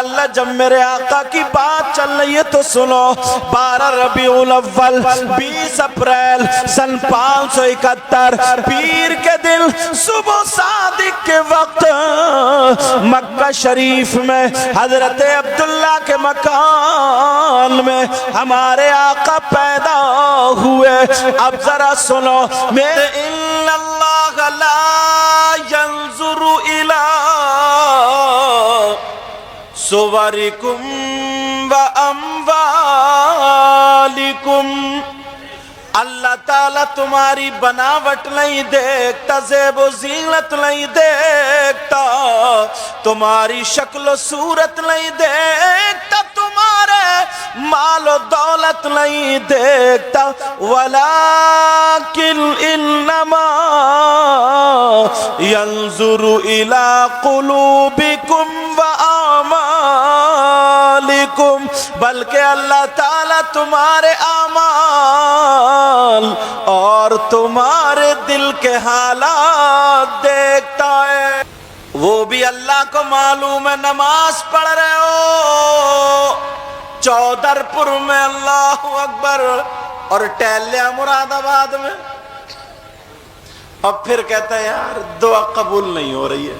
اللہ جب میرے آقا کی بات چل رہی ہے تو سنو 12 ربیع الاول 20 اپریل سن 571 پیر کے دن صبح صادق کے وقت مکہ شریف میں حضرت عبداللہ کے مکان میں ہمارے آقا پیدا ہوئے. اب ذرا سنو میرے ان اللہ لا ينظر الى صورکم و اموالکم. اللہ تعالیٰ تمہاری بناوٹ نہیں دیکھتا, زیب و زینت نہیں دیکھتا, تمہاری شکل و صورت نہیں دیکھتا, تمہارے مال و دولت نہیں دیکھتا, ولیکن انما ينظر الى قلوبکم و اعمالکم, بلکہ اللہ تعالیٰ تمہارے اعمال اور تمہارے دل کے حالات دیکھتا ہے. وہ بھی اللہ کو معلوم ہے نماز پڑھ رہے ہو چودر پور میں اللہ اکبر اور ٹہلیا مراد آباد میں, اب پھر کہتا ہے یار دعا قبول نہیں ہو رہی ہے.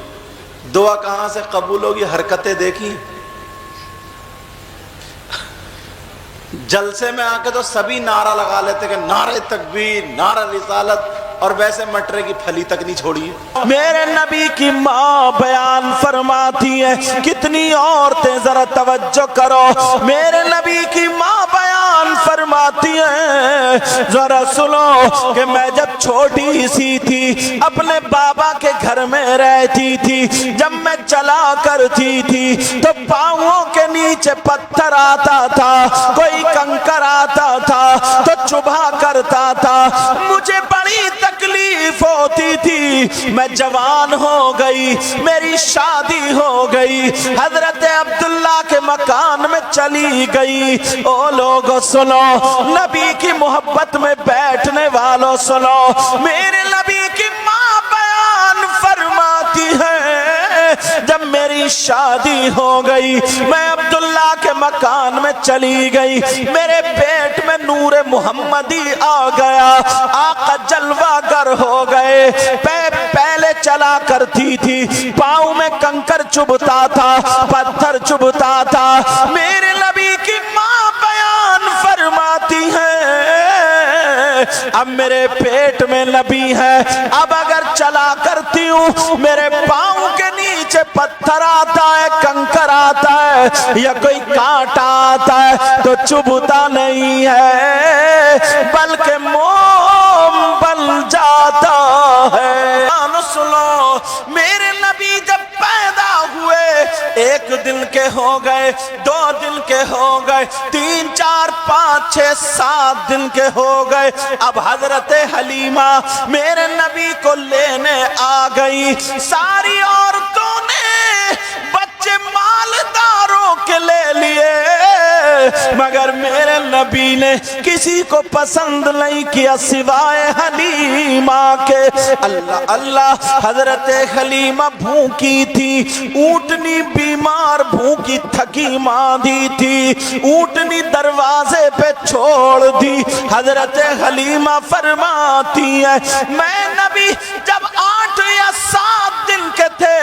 دعا کہاں سے قبول ہوگی؟ حرکتیں دیکھی. جلسے میں آ کے تو سبھی نعرہ لگا لیتے کہ نعرہ تکبیر, نعرہ رسالت, اور ویسے مٹرے کی پھلی تک نہیں چھوڑی ہے. میرے نبی کی ماں بیان فرماتی ہے, کتنی عورتیں ذرا توجہ کرو, میرے نبی کی ماں بیان فرماتی ہیں ذرا سنو کہ میں جب چھوٹی سی تھی اپنے بابا کے گھر میں رہتی تھی, جب میں چلا کرتی تھی تو پاؤں کے نیچے پتھر آتا تھا, کوئی کنکر آتا تھا تو چبھا کرتا تھا, مجھے بڑی تکلیف ہوتی تھی. میں جوان ہو گئی, میری شادی ہو گئی, حضرت عبداللہ کے مکان میں چلی گئی. او لوگو سنو, نبی کی محبت میں بیٹھنے والوں سنو, میرے نبی کی ماں بیان فرماتی ہے جب میری شادی ہو گئی میں عبداللہ کے مکان میں چلی گئی, میرے پیٹ میں نور محمدی آ گیا, آقا جلوہ گر ہو گئے. پہلے چلا کرتی تھی, پاؤں میں کنکر چبھتا تھا, پتھر چبھتا تھا. میرے نبی کی ماں بیان فرماتی ہے اب میرے پیٹ میں نبی ہے, اب اگر چلا کرتی ہوں میرے پاؤں کے نیچے پتھر آتا ہے, کنکر آتا ہے, یا کوئی کانٹا آتا ہے تو چبھتا نہیں ہے بلکہ موم بن جاتا ہے. سنو میرے نبی جب پیدا ہوئے 1 دن کے ہو گئے, 2 دن کے ہو گئے, 3 4 5 6 7 دن کے ہو گئے. اب حضرت حلیمہ میرے نبی کو لینے آ گئی. ساری عورتوں نے بچے مالداروں کے لے لیے مگر میرے نبی نے کسی کو پسند نہیں کیا سوائے حلیمہ کے. اللہ اللہ, حضرت حلیمہ بھوکی تھی, اونٹنی بیمار بھوکی تھکی ماندی تھی, اونٹنی دروازے پہ چھوڑ دی. حضرت حلیمہ فرماتی ہے میں نبی جب 8 یا 7 دن کے تھے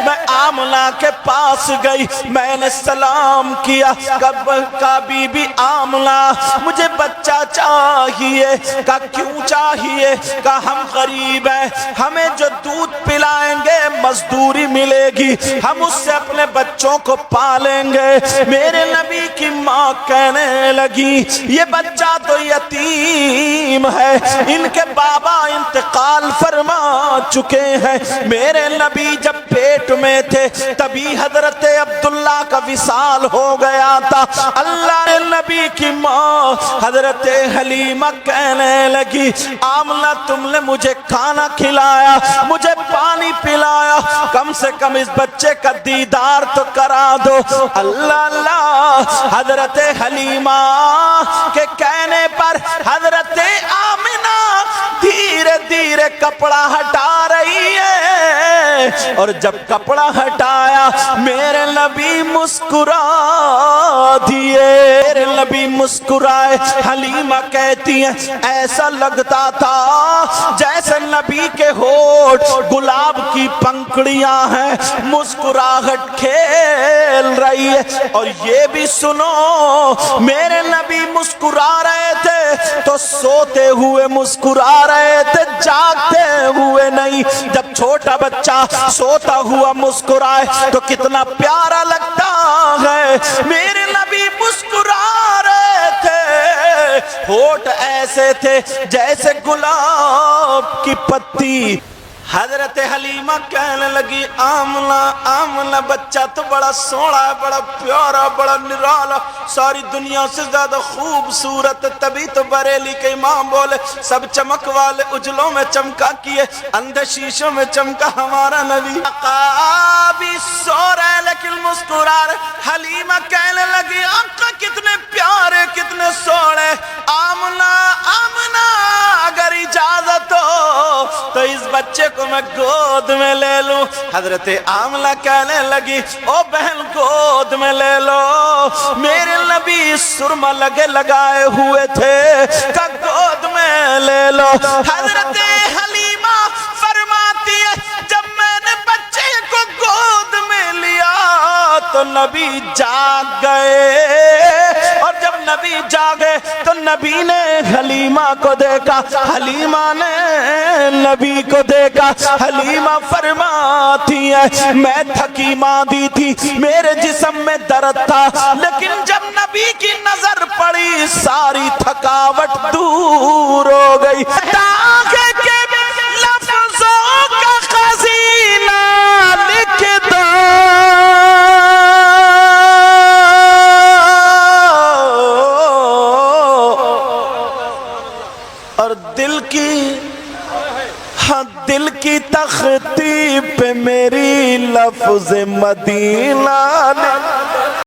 میں آمنہ کے پاس گئی, میں نے سلام کیا, کہا بی بی آمنہ مجھے بچہ چاہیے. کہا کیوں چاہیے؟ کہا ہم غریب ہیں, ہمیں جو دودھ پلائیں گے مزدوری ملے گی, ہم اس سے اپنے بچوں کو پالیں گے. میرے نبی کی ماں کہنے لگی یہ بچہ تو یتیم ہے, ان کے بابا انتقال فرما چکے ہیں. میرے نبی جب پیٹ میں تھے تبھی حضرت عبداللہ کا وصال ہو گیا تھا. اللہ نے نبی کی ماں حضرت حلیمہ کہنے لگی آمنہ تم نے مجھے کھانا کھلایا, مجھے پانی پلایا, کم سے کم اس بچے کا دیدار تو کرا دو. اللہ اللہ, حضرت حلیمہ کے کہنے پر حضرت آمنہ دھیرے دھیرے کپڑا ہٹا رہی ہے. اور جب کپڑا ہٹایا میرے نبی مسکرا دیے، میرے نبی مسکرائے۔ حلیمہ کہتی ہیں ایسا لگتا تھا جیسے نبی کے ہونٹ گلاب کی پنکھڑیاں ہیں، مسکراہٹ کھیل رہی ہے۔ اور یہ بھی سنو میرے نبی مسکرا رہے تھے تو سوتے ہوئے مسکرا رہے تھے، جاگتے ہوئے نہیں۔ جب چھوٹا بچہ سوتا ہوا مسکرائے تو کتنا پیارا لگتا ہے۔ میرے نبی مسکرا رہے تھے، ہونٹ ایسے تھے جیسے گلاب کی پتی۔ حضرت حلیمہ کہنے لگی آمنہ آمنہ بچہ تو بڑا سوڑا ہے، بڑا پیارا، بڑا نرالا، ساری دنیا سے زیادہ خوبصورت۔ تبھی تو بریلی کے امام بولے سب چمک والے اجلوں میں چمکا کیے، اندھے شیشوں میں چمکا ہمارا نبی۔ آقا بھی سو رہے لیکن مسکرا رہے۔ حلیمہ کہنے لگی آقا کتنے پیارے، کتنے سوڑے۔ آمنہ آمنہ اگر اجازت ہو تو اس بچے کو میں گود میں لے لوں۔ حضرت آمنہ کہنے لگی او بہن گود میں لے لو۔ میرے نبی سرما لگائے ہوئے تھے کہ گود میں لے لو۔ حضرت حلیمہ فرماتی ہے جب میں نے بچے کو گود میں لیا تو نبی جاگ گئے، اور جب نبی جاگے تو نبی نے حلیمہ کو دیکھا، حلیمہ نے نبی کو دیکھا۔ حلیمہ فرماتی ہے میں تھکی ماندی تھی، میرے جسم میں درد تھا، لیکن جب نبی کی نظر پڑی ساری تھکاوٹ دور ہو گئی۔ تاکہ کے لفظوں کا خزینہ لکھ دو، اور دل کی تختی پہ میری لفظ مدینہ